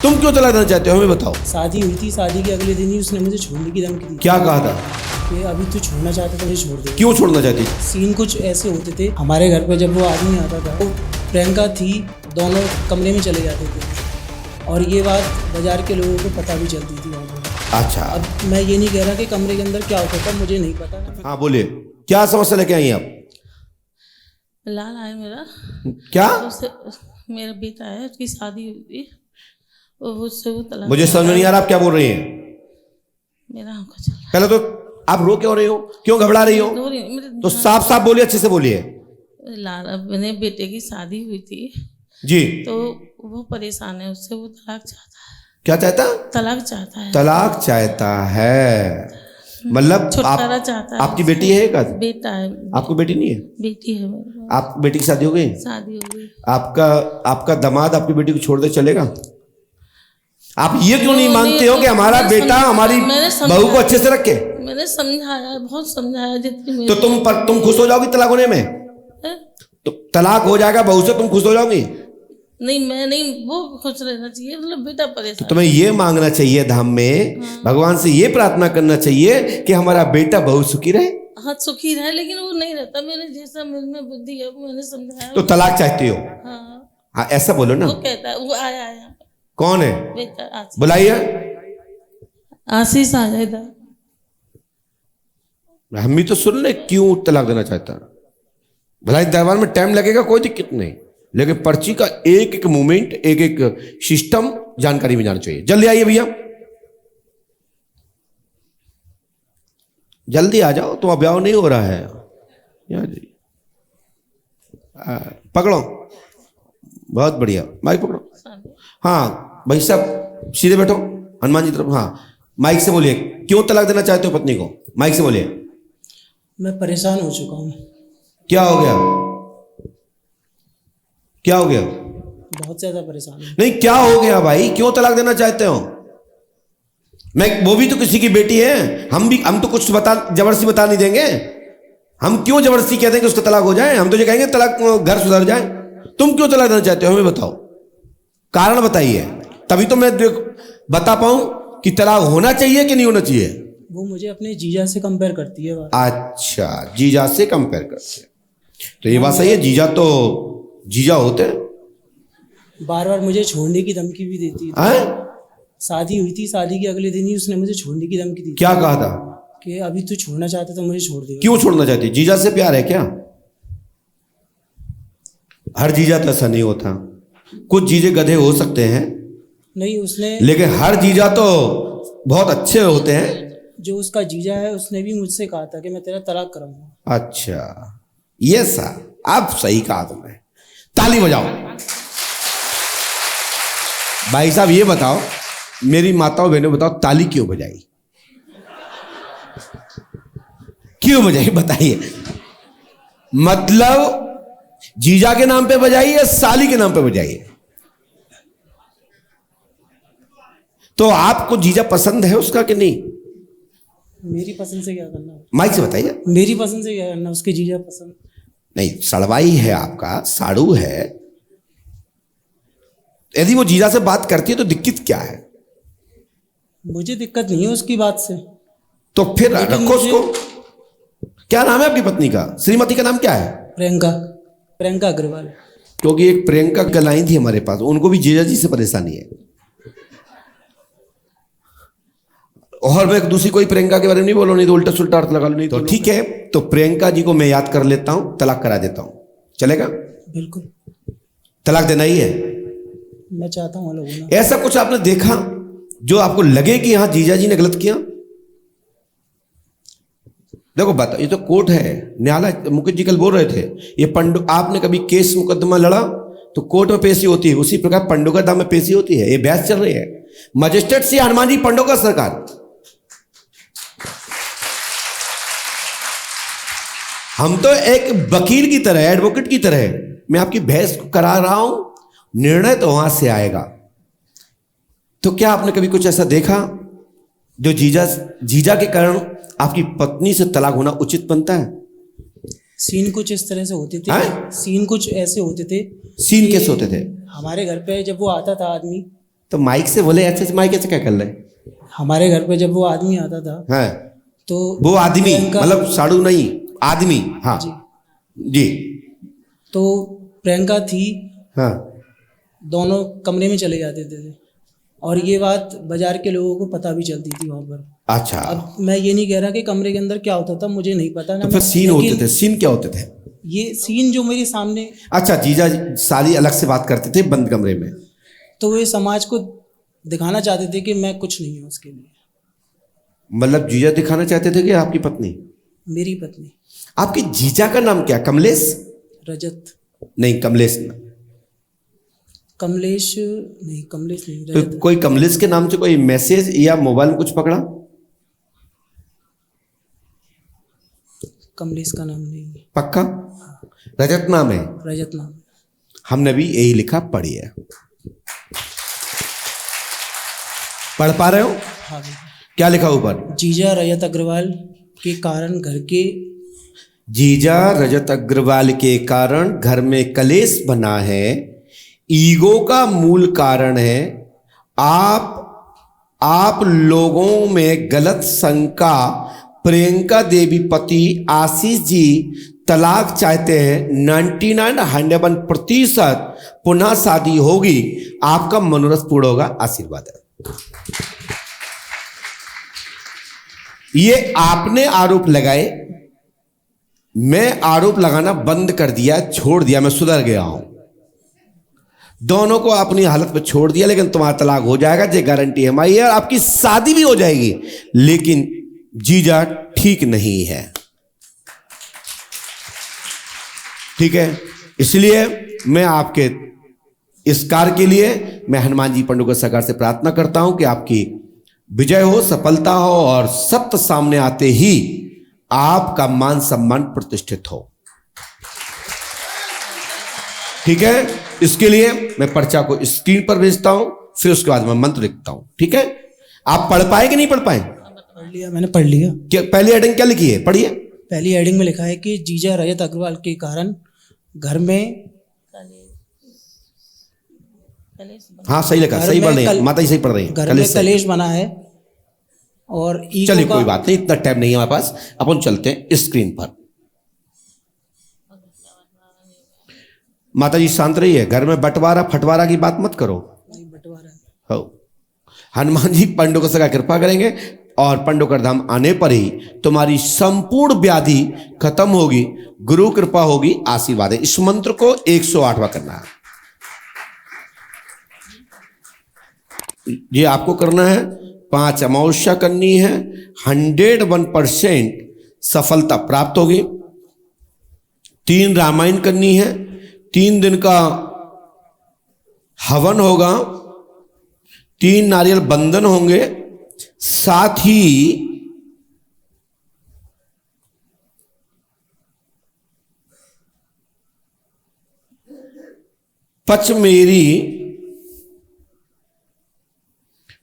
तुम क्यों तलाक देना चाहते हो हमें बताओ। शादी हुई थी, शादी के अगले दिन ही उसने मुझे छोड़ने की धमकी दी क्या कहा था? कि अभी तू छोड़ना चाहता तो मुझे छोड़ दे। क्यों छोड़ना चाहती? सीन कुछ ऐसे होते थे हमारे घर पे, जब वो आदमी आता था तो प्रियंका थी, दोनों कमरे में चले जाते थे और ये बात बाजार के लोगों को पता भी चलती थी वहाँ पर। अच्छा, अब मैं ये नहीं कह रहा कि कमरे के अंदर क्या होता था, मुझे नहीं पता। हाँ बोलिए, क्या समस्या लेके आई आप? लाल है मेरा, क्या? उससे मेरा बेटा है, उसकी शादी हुई थी, उससे वो तलाक। मुझे समझ नहीं आ रहा आप क्या बोल रही हैं। मेरा आंखों चल रहा पहले तो आप रो क्यों रही हो, क्यों घबरा रही हो? है। तो साफ साफ बोलिए, अच्छे से बोलिए। लाल अपने बेटे की शादी हुई थी जी, तो वो परेशान है, उससे वो तलाक चाहता है। क्या चाहता? तलाक चाहता है। तलाक चाहता है, मतलब छुटकारा चाहता है। आपकी बेटी है? एक बेटा है। आपको बेटी नहीं है? बेटी है मेरे। आप बेटी की शादी हो गई? शादी हो गई। आपका दामाद आपकी बेटी को छोड़ दे चलेगा? आप ये क्यों नहीं मानते हो कि हमारा बेटा हमारी बहू को अच्छे से रखे? मैंने समझाया, बहुत समझाया जितनी। तो तुम खुश हो जाओगी तलाक होने में? तो तलाक हो जाएगा बहू से, तुम खुश हो जाओगी? नहीं, मैं नहीं, वो खुश रहना चाहिए, मतलब बेटा परेशान। तो तुम्हें ये मांगना चाहिए धाम में, भगवान से ये प्रार्थना करना चाहिए कि हमारा बेटा बहु सुखी रहे। हाँ, सुखी रहे, लेकिन वो नहीं रहता। मैंने जैसा में बुद्धि है मैंने समझाया। तो तलाक चाहती हो? हाँ, हाँ ऐसा बोलो ना। वो कहता है, वो आया है यहाँ पर। कौन है? बेटा आशीष। बुलाइए। आशीष आ जाए इधर। हम भी तो सुन ले क्यों तलाक देना चाहता। भलाई दरबार में टाइम लगेगा, कोई दिक्कत नहीं, लेकिन पर्ची का एक एक मूवमेंट, एक एक सिस्टम जानकारी में जाना चाहिए। जल्दी आइए भैया, जल्दी आ जाओ। तो ब्याह नहीं हो रहा है यार जी। पकड़ो, बहुत बढ़िया, माइक पकड़ो। हाँ भाई साहब सीधे बैठो, हनुमान जी तरफ। हाँ माइक से बोलिए, क्यों तलाक देना चाहते हो पत्नी को? माइक से बोलिए। मैं परेशान हो चुका हूँ। क्या हो गया? क्या हो गया? बहुत ज्यादा परेशान हूँ। नहीं, क्या हो गया भाई, क्यों तलाक देना चाहते हो? मैं, वो भी तो किसी की बेटी है, हम तो कुछ जबरदस्ती बता नहीं देंगे। हम क्यों जबरदस्ती कहते हैं कि उसका तलाक हो जाए? हम तो ये कहेंगे तलाक, घर सुधर जाए। तुम क्यों तलाक देना चाहते हो हमें बताओ, कारण बताइए, तभी तो मैं बता पाऊं कि तलाक होना चाहिए कि नहीं होना चाहिए। वो मुझे अपने जीजा से कंपेयर करती है बात। अच्छा, जीजा से कंपेयर करते हैं, तो ये बात सही है। जीजा तो जीजा होते हैं। बार बार मुझे छोड़ने की धमकी भी देती है। शादी हुई थी, शादी के अगले दिन ही उसने मुझे छोड़ने की धमकी दी। क्या कहा था? कि अभी तू छोड़ना चाहता तो मुझे छोड़ दे। क्यों छोड़ना चाहती? जीजा से प्यार है क्या? हर जीजा तो ऐसा नहीं होता, कुछ जीजे गधे हो सकते हैं। नहीं, उसने, लेकिन हर जीजा तो बहुत अच्छे होते हैं। जो उसका जीजा है उसने भी मुझसे कहा था कि मैं तेरा तलाक कराऊंगा। अच्छा, ये सर आप सही कहा तुमने, ताली बजाओ। भाई साहब ये बताओ, मेरी माताओं बहनों बताओ, ताली क्यों बजाई? क्यों बजाई बताइए? मतलब जीजा के नाम पे बजाई या साली के नाम पे बजाई? तो आपको जीजा पसंद है उसका कि नहीं? मेरी पसंद से क्या करना? माइक से बताइए। मेरी पसंद से क्या करना, उसके जीजा पसंद। नहीं, सड़वाई है आपका, साड़ू है। यदि वो जीजा से बात करती है तो दिक्कत क्या है? मुझे दिक्कत नहीं है उसकी बात से। तो फिर रखो उसको। क्या नाम है आपकी पत्नी का? श्रीमती का नाम क्या है? प्रियंका अग्रवाल। क्योंकि एक प्रियंका गलाई थी हमारे पास, उनको भी जीजा जी से परेशानी है। और मैं दूसरी कोई प्रियंका के बारे में नहीं बोलो, नहीं तो उल्टा सुल्टा अर्थ लगा लो। नहीं तो ठीक है, तो प्रियंका जी को मैं याद कर लेता हूं, तलाक करा देता हूं, चलेगा? बिल्कुल। तलाक देना ही है? मैं चाहता हूँ लोगों ने। ऐसा कुछ आपने देखा जो आपको लगे कि यहां जीजा जी ने गलत किया? देखो बात, ये तो कोर्ट है, न्यायालय। मुकेश जी कल बोल रहे थे, ये आपने कभी केस मुकदमा लड़ा तो कोर्ट में पेशी होती है, उसी प्रकार पंडोगा धाम में पेशी होती है। ये बहस चल रही है मजिस्ट्रेट से हनुमान जी पंडोगा सरकार। हम तो एक वकील की तरह, एडवोकेट की तरह मैं आपकी बहस करा रहा हूं, निर्णय तो वहां से आएगा। तो क्या आपने कभी कुछ ऐसा देखा जो जीजा के कारण आपकी पत्नी से तलाक होना उचित बनता है? सीन कुछ इस तरह से होते थे। सीन कुछ ऐसे होते थे। सीन कैसे होते थे? हमारे घर पे जब वो आता था आदमी तो माइक से बोले, अच्छा माइक ऐसे क्या कर रहे? हमारे घर पे जब वो आदमी आता था हाँ, तो वो आदमी प्रियंका- मतलब साड़ू नहीं, आदमी। हाँ जी। जी। तो प्रियंका थी, हाँ दोनों कमरे में चले जाते थे और ये बात बाजार के लोगों को पता भी चलती थी वहाँ पर। अच्छा, अब मैं ये नहीं कह रहा कि कमरे के अंदर क्या होता था, मुझे नहीं पता ना। तो फिर सीन लेकिन होते थे, सीन क्या होते थे? ये सीन जो मेरे सामने, अच्छा, जीजा साली अलग से बात करते थे बंद कमरे में। तो वे समाज को दिखाना चाहते थे कि मैं कुछ नहीं हूँ उसके लिए। मतलब जीजा दिखाना चाहते थे कि आपकी पत्नी? मेरी पत्नी आपके जीजा का नाम क्या? कमलेश? रजत। नहीं, कमलेश ना। कमलेश नहीं, कमलेश नहीं, तो रजत। कोई कमलेश के नाम से कोई मैसेज या मोबाइल में कुछ पकड़ा? कमलेश का नाम नहीं है, पक्का? रजत नाम है? रजत नाम है। हमने भी यही लिखा, पढ़िए। पढ़ पा रहे हो? हाँ जी। क्या लिखा ऊपर? जीजा रजत अग्रवाल के कारण घर के, जीजा रजत अग्रवाल के कारण घर में कलेश बना है, ईगो का मूल कारण है। आप लोगों में गलत शंका, प्रियंका देवी पति आशीष जी तलाक चाहते हैं। 99% पुनः शादी होगी, आपका मनोरथ पूर्ण होगा। आशीर्वाद है। ये आपने आरोप लगाए, मैं आरोप लगाना बंद कर दिया, छोड़ दिया, मैं सुधर गया हूं। दोनों को अपनी हालत में छोड़ दिया, लेकिन तुम्हारा तलाक हो जाएगा, ये गारंटी है हमारी, और आपकी शादी भी हो जाएगी। लेकिन जीजा ठीक नहीं है, ठीक है? इसलिए मैं आपके इस कार्य के लिए मैं हनुमान जी पंडुका सरकार से प्रार्थना करता हूं कि आपकी विजय हो, सफलता हो, और सत्य सामने आते ही आपका मान सम्मान प्रतिष्ठित हो, ठीक है? इसके लिए मैं पर्चा को स्क्रीन पर भेजता हूं, फिर उसके बाद मैं मंत्र लिखता हूं, ठीक है? आप पढ़ पाए कि नहीं पढ़ पाए? पढ़ लिया, मैंने पढ़ लिया। क्या पहली हेडिंग क्या लिखी है? पढ़िए। पहली हेडिंग में लिखा है कि जीजा रजत अग्रवाल के कारण घर में, हाँ सही लिखा, सही पढ़ रही है माता जी, सही पढ़ रही है। घर में कलेश बना है और ईगो चलिए का, कोई बात नहीं, इतना टाइम नहीं है हमारे पास, अपन चलते हैं स्क्रीन पर। माता जी शांत रहिए, घर में बंटवारा फटवारा की बात मत करो। बंटवारा हो, हनुमान जी पंडुका का कृपा करेंगे और पंडुकर धाम आने पर ही तुम्हारी संपूर्ण व्याधि खत्म होगी, गुरु कृपा होगी, आशीर्वाद है। इस मंत्र को 108वां करना है, ये आपको करना है। 5 अमावस्या करनी है, 101% सफलता प्राप्त होगी। 3 रामायण करनी है, 3 दिन का हवन होगा, 3 नारियल बंधन होंगे, साथ ही पचमेरी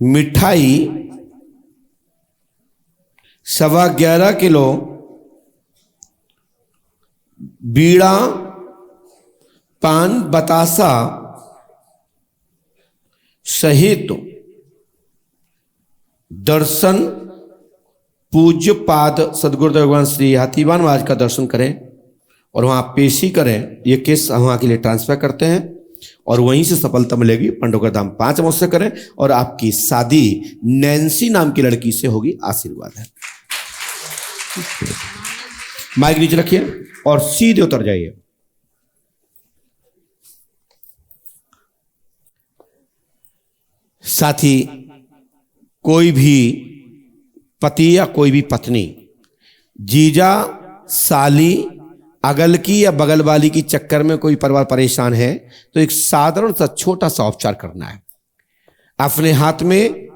मिठाई 11.25 किलो, बीड़ा, पान बतासा सहित दर्शन पूज्य पाद सदगुरुदेव भगवान श्री हाथीवान महाराज का दर्शन करें और वहां पेशी करें। ये केस हम वहां के लिए ट्रांसफर करते हैं और वहीं से सफलता मिलेगी। पंडुका धाम 5 अमावस्या करें और आपकी शादी नैन्सी नाम की लड़की से होगी। आशीर्वाद है। माइक नीचे रखिए और सीधे उतर जाइए। साथ ही कोई भी पति या कोई भी पत्नी जीजा साली अगल की या बगल वाली की चक्कर में कोई परिवार परेशान है तो एक साधारण सा छोटा सा उपचार करना है। अपने हाथ में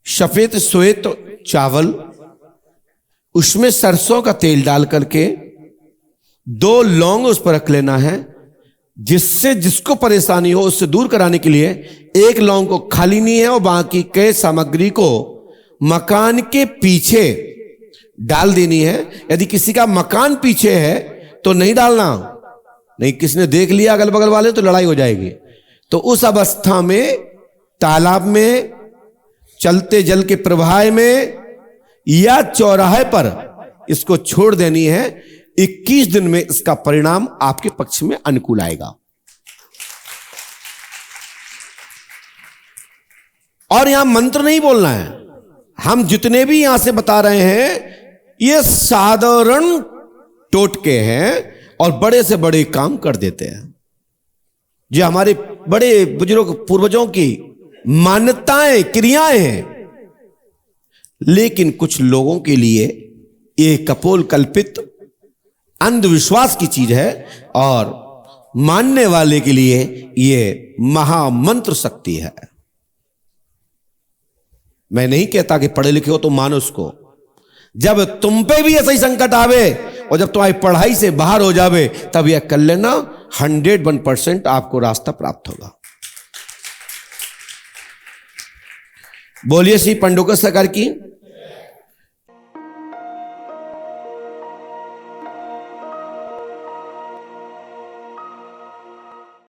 सफेद श्वेत चावल, उसमें सरसों का तेल डाल करके 2 लौंग उस पर रख लेना है, जिससे जिसको परेशानी हो उससे दूर कराने के लिए 1 लौंग को खाली नहीं है और बाकी के सामग्री को मकान के पीछे डाल देनी है। यदि किसी का मकान पीछे है तो नहीं डालना, नहीं किसी ने देख लिया अगल बगल वाले तो लड़ाई हो जाएगी। तो उस अवस्था में तालाब में, चलते जल के प्रवाह में या चौराहे पर इसको छोड़ देनी है। 21 दिन में इसका परिणाम आपके पक्ष में अनुकूल आएगा। और यहां मंत्र नहीं बोलना है। हम जितने भी यहां से बता रहे हैं ये साधारण टोटके हैं और बड़े से बड़े काम कर देते हैं। जो हमारे बड़े बुजुर्ग पूर्वजों की मान्यताएं, क्रियाएं हैं। लेकिन कुछ लोगों के लिए ये कपोल कल्पित अंधविश्वास की चीज है और मानने वाले के लिए ये महामंत्र शक्ति है। मैं नहीं कहता कि पढ़े लिखे हो तो मानो उसको। जब तुम पे भी ऐसा ही संकट आवे और जब तुम्हारी पढ़ाई से बाहर हो जावे, तब यह कर लेना 101% आपको रास्ता प्राप्त होगा। बोलिए श्री पंडोकर सरकार की।